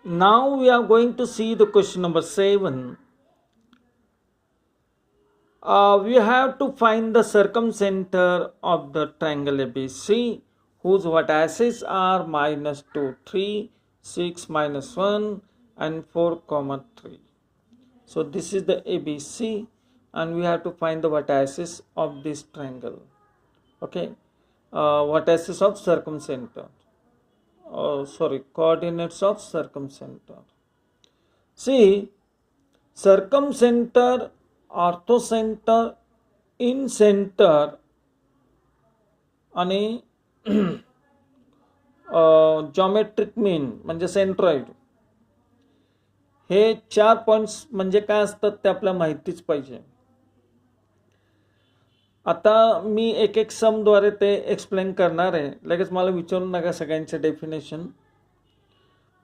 Now we are going to see the question number 7. We have to find the circumcenter of the triangle ABC, whose vertices are -2, 3, 6, -1 and 4, 3. So this is the ABC and we have to find the vertices of this triangle. Okay, vertices of circumcenter. Coordinates of circumcenter. See, circumcenter, orthocentre, incentre आणि geometric mean म्हणजे centroid, हे 4 points म्हणजे काय असतात ते आपल्याला माहितीच पाहिजे. आता मी एक एक समद्वारे ते एक्सप्लेन करणार आहे. लगेच मला विचारू नका सगळ्यांचे डेफिनेशन.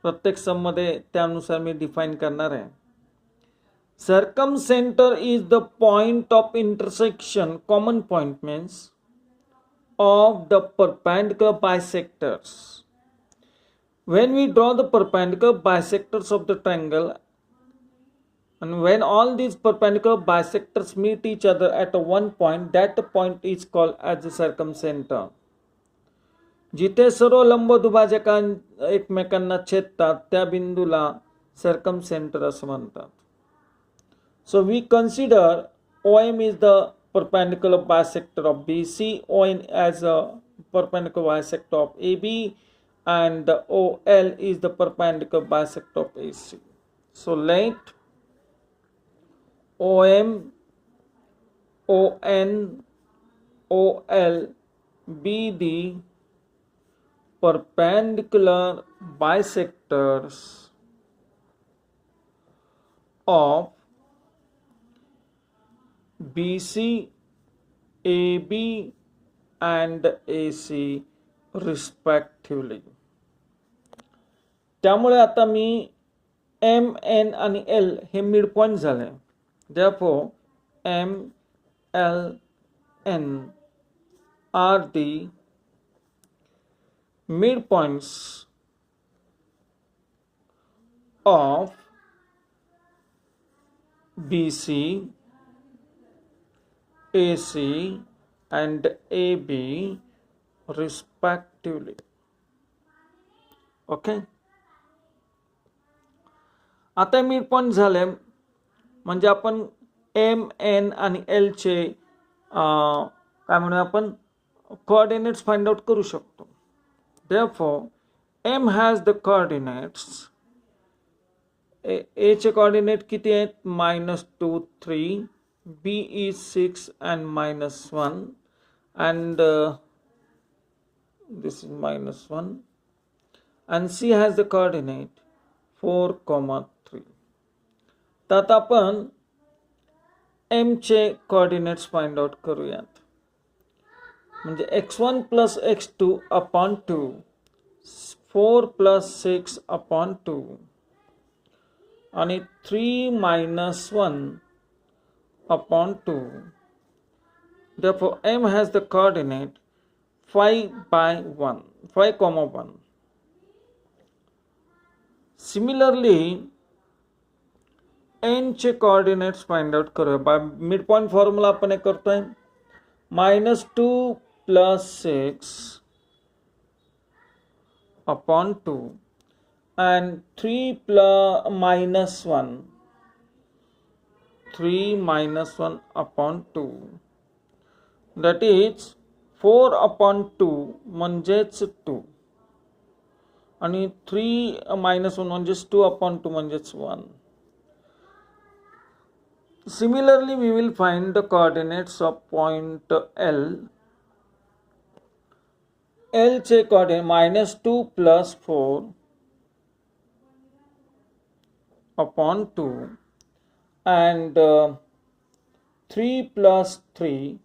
प्रत्येक सममध्ये त्यानुसार मी डिफाइन करणार आहे. Circumcenter is the point of intersection, common point means, of the perpendicular bisectors. When we draw the perpendicular bisectors of the triangle, and when all these perpendicular bisectors meet each other at one point, that point is called as the circumcenter. जिथे सर्व लंब दुभाजकां एकमेकांना छेदतात त्या बिंदूला सर्कमसेंटर असं म्हणतात. So we consider OM is the perpendicular bisector of BC, ON as a perpendicular bisector of AB, and the OL is the perpendicular bisector of AC. So let OM, ON, OL be the perpendicular bisectors of BC, AB and AC respectively. त्यामुळे आता मी M, N आणि L हे mid point झाले. Therefore M, L, N are the midpoints of BC, AC and AB respectively. Okay. आता mid point झाले म्हणजे आपण M, N आणि L चे काय म्हणूया आपण कोऑर्डिनेट्स फाइंड आउट करू शकतो. Therefore M has the coordinates. A चे कोऑर्डिनेट किती आहेत? -2, 3. B is 6 and -1, and this is -1, and C has the coordinate 4, 3. तर आता आपण M चे कोऑर्डिनेट्स फाइंड आउट करूयात. म्हणजे x1 plus x2 upon 2, 4 plus 6 upon 2 आणि 3 - 1 upon 2. Therefore M has the coordinate 5/1, 5, 1. Similarly N चे कोऑर्डिनेट्स फाइंड आउट करूया. By mid point formula आपण हे करतोय. -2 plus 6 upon 2 and 3 plus -1, 3 - 1 upon 2, that is 4 upon 2 म्हणजेच 2 आणि 3 - 1 म्हणजेच 2 upon 2 म्हणजेच 1. Similarly we will find the coordinates of point L. L चे coordinate -2 plus 4 upon 2 and 3 plus 3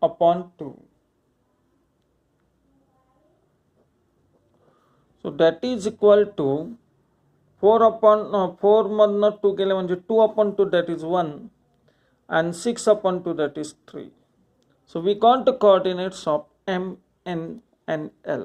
upon 2. So that is equal to 4 मधनं 2 गेले म्हणजे 2 upon 2, that is 1, and 6 upon 2, that is 3. So we got the coordinates of M, N and L.